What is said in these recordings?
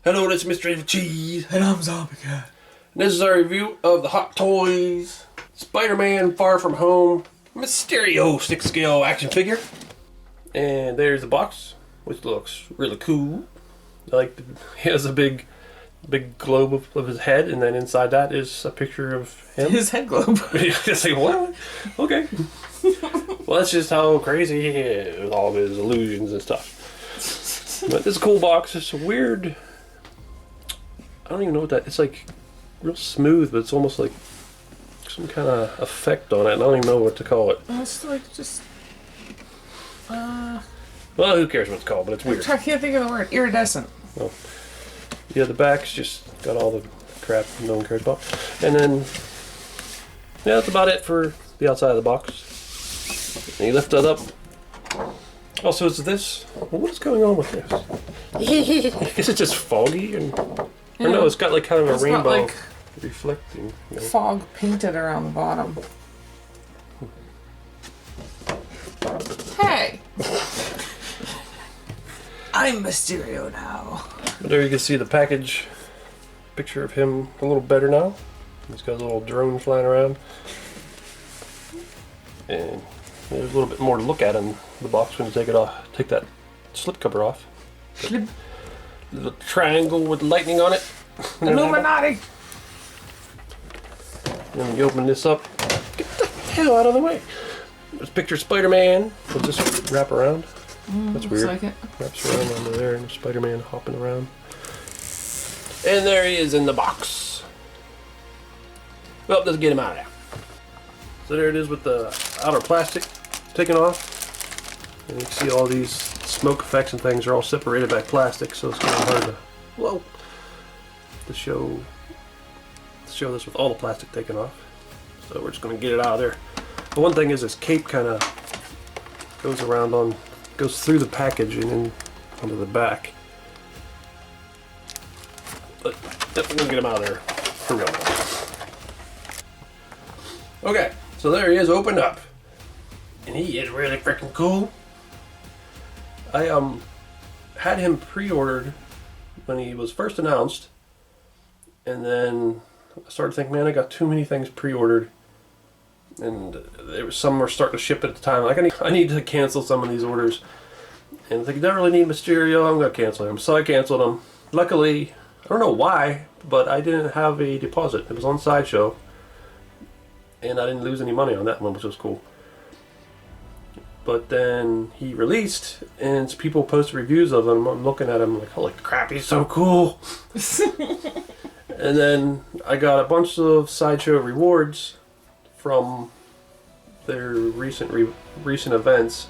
Hello, this is Mr. Evilcheese. And I'm Zombie Cat. And this is our review of the Hot Toys Spider-Man Far From Home Mysterio 6-scale action figure. And there's the box, which looks really cool. He has a big globe of his head, and then inside that is a picture of him. His head globe. It's like, what? Okay. Well, that's just how crazy he is with all of his illusions and stuff. But this is a cool box. It's a weird... I don't even know what that... It's like real smooth, but it's almost like some kind of effect on it. I don't even know what to call it. It's like just... Well, who cares what it's called, but it's weird. I can't think of the word. Iridescent. Well, yeah, the back's just got all the crap no one cares about. And then... Yeah, that's about it for the outside of the box. And you lift that up. Also, is this... Well, what is going on with this? Is it just foggy? Or no, it's got like kind of a rainbow reflecting. You know. Fog painted around the bottom. Hey! I'm Mysterio now. But there you can see the package. Picture of him a little better now. He's got a little drone flying around. And there's a little bit more to look at in the box when you take it off. Take that slip cover off. Slip. Little triangle with lightning on it. Illuminati! And then you open this up. Get the hell out of the way. There's a picture of Spider-Man. Will just wrap around. That's weird. Looks like it. Wraps around under there and Spider-Man hopping around. And there he is in the box. Well, let's get him out of there. So there it is with the outer plastic taken off. And you can see all these smoke effects and things are all separated by plastic, so it's kind of hard to show this with all the plastic taken off. So we're just going to get it out of there. The one thing is this cape kind of goes through the package and then onto the back. But definitely going to get him out of there for real. Okay, so there he is, opened up. And he is really freaking cool. I had him pre-ordered when he was first announced, and then I started thinking, man, I got too many things pre-ordered, and some were starting to ship at the time. Like I need to cancel some of these orders, and I think I don't really need Mysterio. I'm gonna cancel him, so I canceled him. Luckily, I don't know why, but I didn't have a deposit. It was on Sideshow, and I didn't lose any money on that one, which was cool. But then he released, and people posted reviews of him. I'm looking at him like, holy crap, he's so cool. And then I got a bunch of Sideshow rewards from their recent events,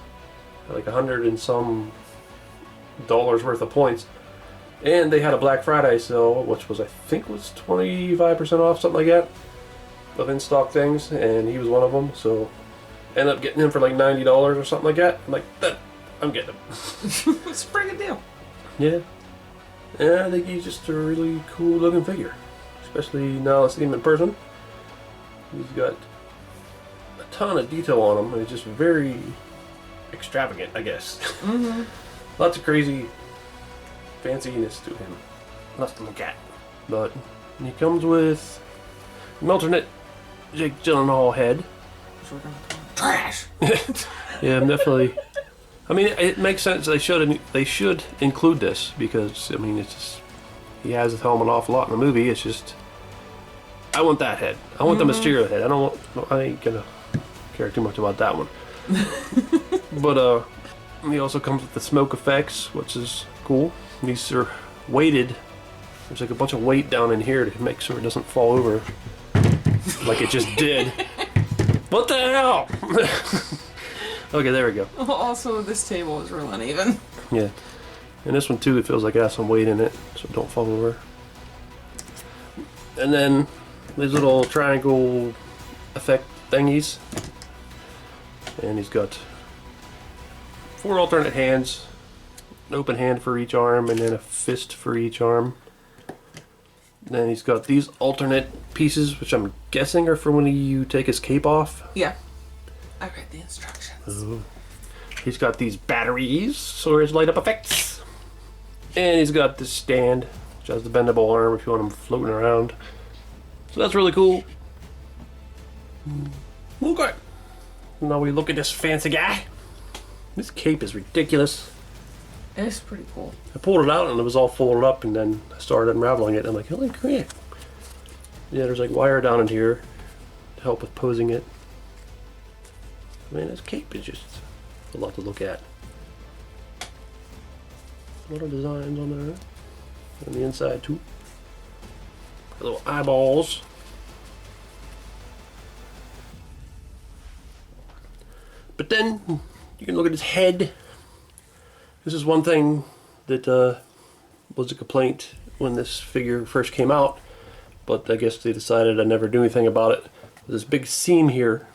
like $100 and some worth of points. And they had a Black Friday sale, which was, I think, was 25% off, something like that, of in-stock things, and he was one of them. So ended up getting him for like $90 or something like that. I'm like, I'm getting him. It's a pretty good deal. Yeah. And I think he's just a really cool looking figure. Especially now I see him in person. He's got a ton of detail on him, and he's just very extravagant, I guess. Mm-hmm. Lots of crazy fanciness to him. Lots to look at. But he comes with an alternate Jake Gyllenhaal head. Trash! Yeah, I'm definitely... I mean, it makes sense. They should include this because, I mean, it's just... He has his helmet off a lot in the movie. It's just... I want that head. I want the Mysterio head. I ain't gonna care too much about that one. But, he also comes with the smoke effects, which is cool. These are weighted. There's like a bunch of weight down in here to make sure it doesn't fall over like it just did. What the hell? Okay, there we go. Also, this table is real uneven. Yeah. And this one too, it feels like it has some weight in it, so don't fall over. And then these little triangle effect thingies. And he's got 4 alternate hands. An open hand for each arm, and then a fist for each arm. Then he's got these alternate pieces, which I'm guessing are for when you take his cape off. Yeah. I read the instructions. Ooh. He's got these batteries for his light up effects. And he's got this stand which has the bendable arm if you want him floating around. So that's really cool. Okay. Now we look at this fancy guy. This cape is ridiculous. It's pretty cool. I pulled it out and it was all folded up, and then I started unraveling it. And I'm like, holy crap. Yeah, there's like wire down in here to help with posing it. Man, this cape is just a lot to look at. A lot of designs on there. On the inside too. Little eyeballs. But then you can look at his head. This is one thing that was a complaint when this figure first came out, but I guess they decided I'd never do anything about it. There's this big seam here,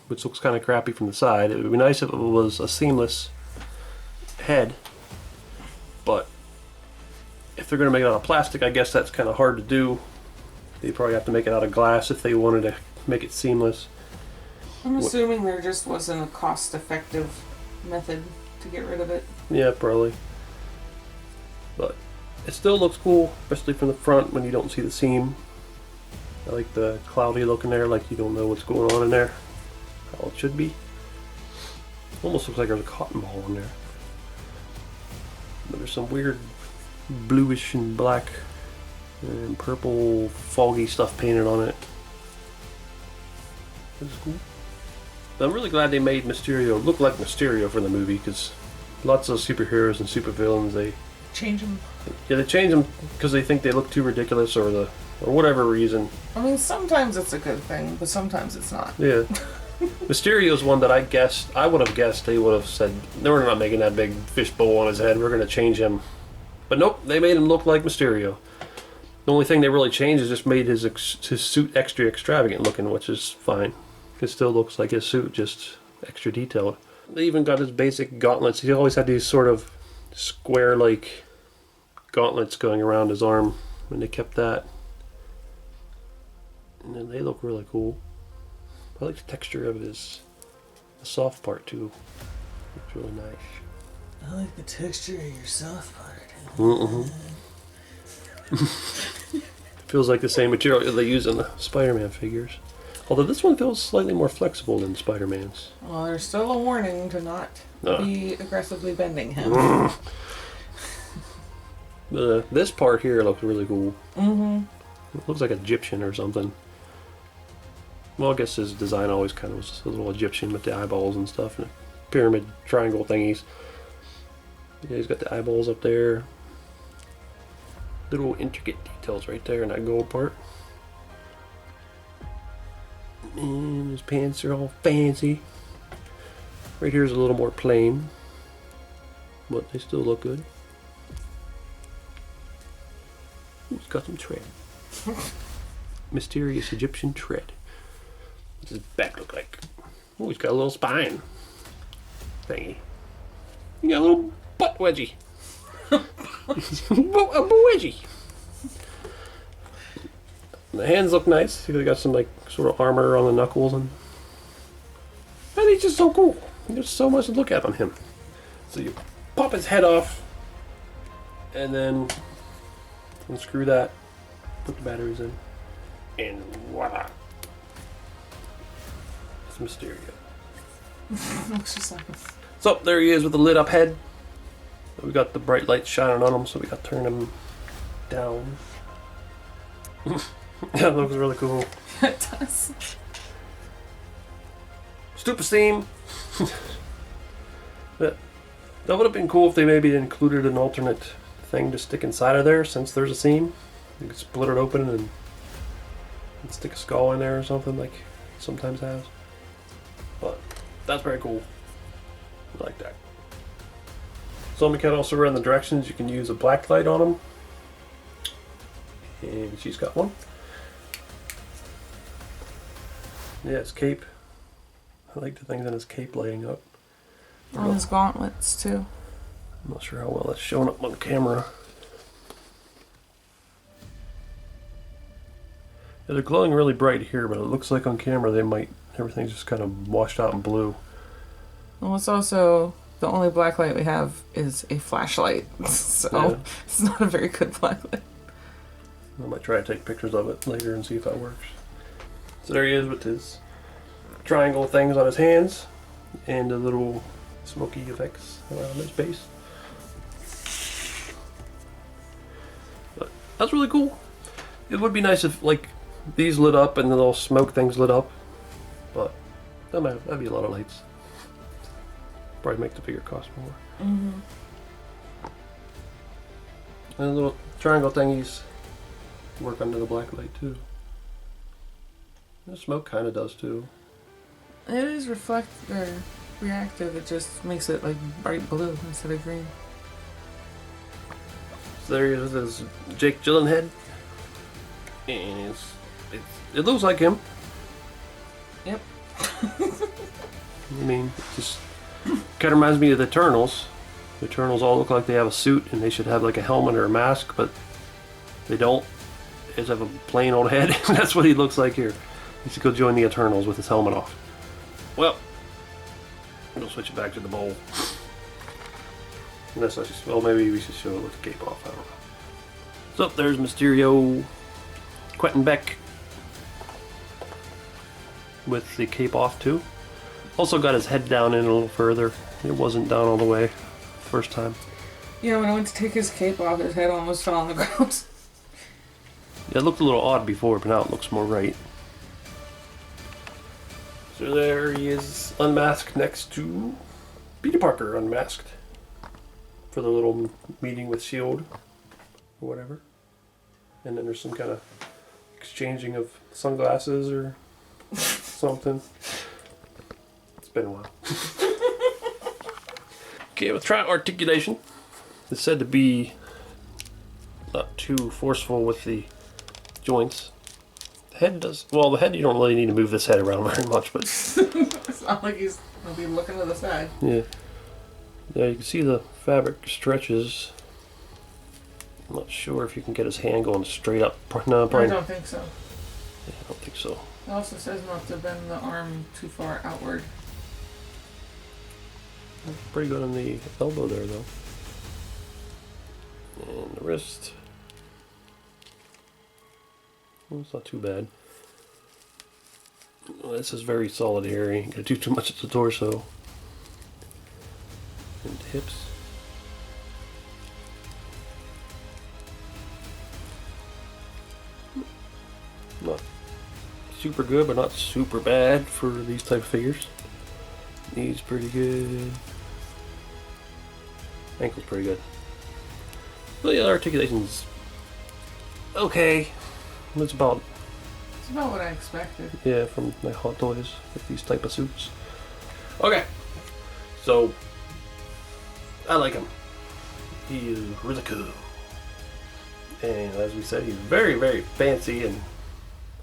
which looks kind of crappy from the side. It would be nice if it was a seamless head, but if they're going to make it out of plastic, I guess that's kind of hard to do. They probably have to make it out of glass if they wanted to make it seamless. I'm assuming there just wasn't a cost-effective method to get rid of it. Yeah, probably. But it still looks cool, especially from the front when you don't see the seam. I like the cloudy look in there, like you don't know what's going on in there. How it should be. Almost looks like there's a cotton ball in there. But there's some weird bluish and black and purple foggy stuff painted on it. That's cool. I'm really glad they made Mysterio look like Mysterio for the movie, because lots of superheroes and supervillains, they change them. Yeah, they change them because they think they look too ridiculous, or whatever reason. I mean, sometimes it's a good thing, but sometimes it's not. Yeah. Mysterio's one that I would have guessed they would have said, no, we're not making that big fishbowl on his head, we're going to change him. But nope, they made him look like Mysterio. The only thing they really changed is just made his suit extra extravagant looking, which is fine. It still looks like his suit, just extra detailed. They even got his basic gauntlets. He always had these sort of square-like gauntlets going around his arm, and they kept that. And then they look really cool. I like the texture of the soft part too. It's really nice. I like the texture of your soft part. Feels like the same material that they use in the Spider-Man figures. Although this one feels slightly more flexible than Spider-Man's. Well, there's still a warning to not be aggressively bending him. This part here looks really cool. Mm-hmm. It looks like Egyptian or something. Well, I guess his design always kind of was a little Egyptian with the eyeballs and stuff, and pyramid triangle thingies. Yeah, he's got the eyeballs up there. Little intricate details right there in that gold part. And his pants are all fancy. Right here's a little more plain, but they still look good. He's got some tread. Mysterious Egyptian tread. What's his back look like? Oh, he's got a little spine thingy. You got a little butt wedgie. a wedgie. The hands look nice. They got some like sort of armor on the knuckles, and he's just so cool. There's so much to look at on him. So you pop his head off, and then unscrew that, put the batteries in, and voila! It's Mysterio. Looks just like him. So there he is with the lit up head. We got the bright light shining on him, so we got to turn him down. That looks really cool. It does. Stupid steam. That would have been cool if they maybe included an alternate thing to stick inside of there, since there's a seam. You could split it open and stick a skull in there or something, like it sometimes has. But that's very cool. I like that. So we can also run the directions. You can use a black light on them. And she's got one. Yeah, his cape. I like the things in his cape lighting up. On his gauntlets, too. I'm not sure how well that's showing up on camera. Yeah, they're glowing really bright here, but it looks like on camera everything's just kind of washed out in blue. Well, it's also the only black light we have is a flashlight, so Yeah. it's not a very good black light. I might try to take pictures of it later and see if that works. So there he is with his triangle things on his hands and the little smoky effects around his base. But that's really cool. It would be nice if like these lit up and the little smoke things lit up, but that'd be a lot of lights. Probably make the figure cost more. Mm-hmm. And the little triangle thingies work under the black light too. The smoke kind of does too. It is reactive. It just makes it like bright blue instead of green. So there he is with his Jake Gyllenhaal. And it looks like him. Yep. I mean, it just kind of reminds me of the Eternals. The Eternals all look like they have a suit and they should have like a helmet or a mask, but they don't. They just have a plain old head. That's what he looks like here. He should go join the Eternals with his helmet off. Well, we'll switch it back to the bowl. Unless I just, well, maybe we should show it with the cape off. I don't know. So there's Mysterio, Quentin Beck with the cape off too. Also got his head down in a little further. It wasn't down all the way first time. Yeah, when I went to take his cape off, his head almost fell on the ground. Yeah, it looked a little odd before, but now it looks more right. So there he is, unmasked next to Peter Parker, unmasked. For the little meeting with S.H.I.E.L.D. or whatever. And then there's some kind of exchanging of sunglasses or something. It's been a while. Okay, with triangle articulation, it's said to be not too forceful with the joints. The head does, well, the head, you don't really need to move this head around very much, but It's not like he's gonna be looking to the side. yeah. Yeah, you can see the fabric stretches. I'm not sure if you can get his hand going straight up. No, I probably. don't think so. Yeah, I don't think so. It also says not to bend the arm too far outward. Pretty good on the elbow there, though. And the wrist. Well, it's not too bad. Well, this is very solid here. You ain't gonna do too much at the torso. And hips. Not super good, but not super bad for these type of figures. Knees pretty good. Ankle's pretty good. Well, yeah, the articulation's okay. It's about what I expected. yeah from my Hot Toys with these type of suits. Okay, so I like him. He is really cool, and as we said, he's very, very fancy and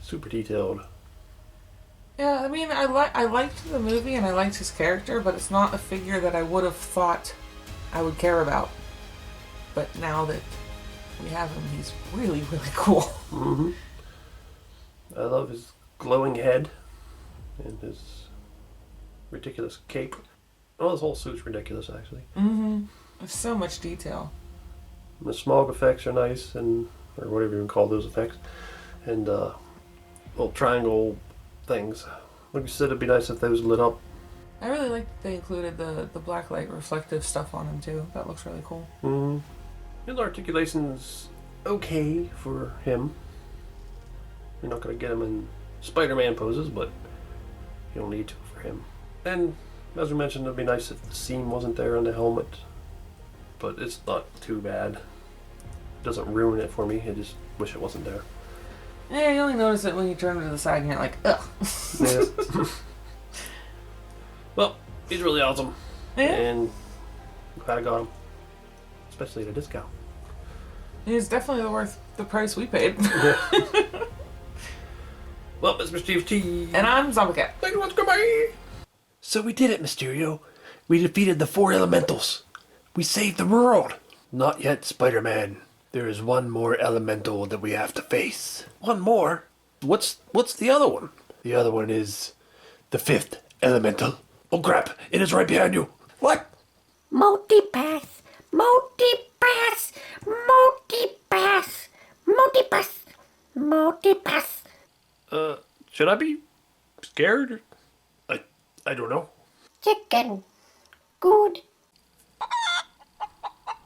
super detailed. Yeah, I mean, I liked the movie and I liked his character, but it's not a figure that I would have thought I would care about. But now that we have him, he's really, really cool. Mm-hmm. I love his glowing head and his ridiculous cape. Oh, his whole suit's ridiculous, actually. Mm-hmm. There's so much detail. The smog effects are nice, and or whatever you can call those effects, and little triangle things. Like you said, it'd be nice if those lit up. I really like that they included the black light reflective stuff on him too. That looks really cool. Mm-hmm. His articulation's okay for him. You're not going to get him in Spider-Man poses, but you don't need to for him. And as we mentioned, it'd be nice if the seam wasn't there on the helmet, but it's not too bad. It doesn't ruin it for me. I just wish it wasn't there. Yeah, you only notice it when you turn to the side and you're like, ugh. Yeah. Well, he's really awesome. Yeah. And I'm glad I got him. Especially at a discount. He's definitely worth the price we paid. Yeah. Well, it's Mr. Steve T. And I'm Zombiecat. Thank you much, goodbye. So we did it, Mysterio. We defeated the 4 elementals. We saved the world. Not yet, Spider-Man. There is one more elemental that we have to face. One more? What's the other one? The other one is the 5th elemental. Oh crap, it is right behind you. What? Multipass, multipass, multipass, multipass, Multipass. Should I be scared? I don't know. Chicken. Good.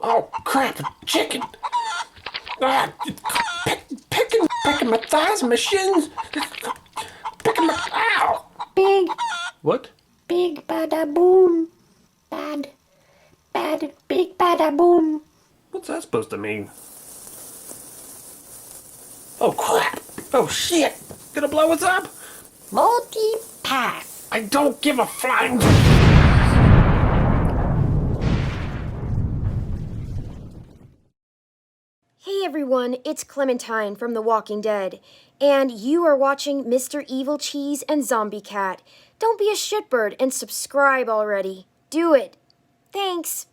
Oh, crap, a chicken! Ah, picking my thighs and my shins. Picking my... Ow! Big. What? Big bada boom. Bad. Big bada boom. What's that supposed to mean? Oh, crap! Oh, shit! Gonna blow us up? Multipass. I don't give a flying... Hey everyone, it's Clementine from The Walking Dead, and you are watching Mr. Evilcheese and Zombie Cat. Don't be a shitbird and subscribe already. Do it. Thanks.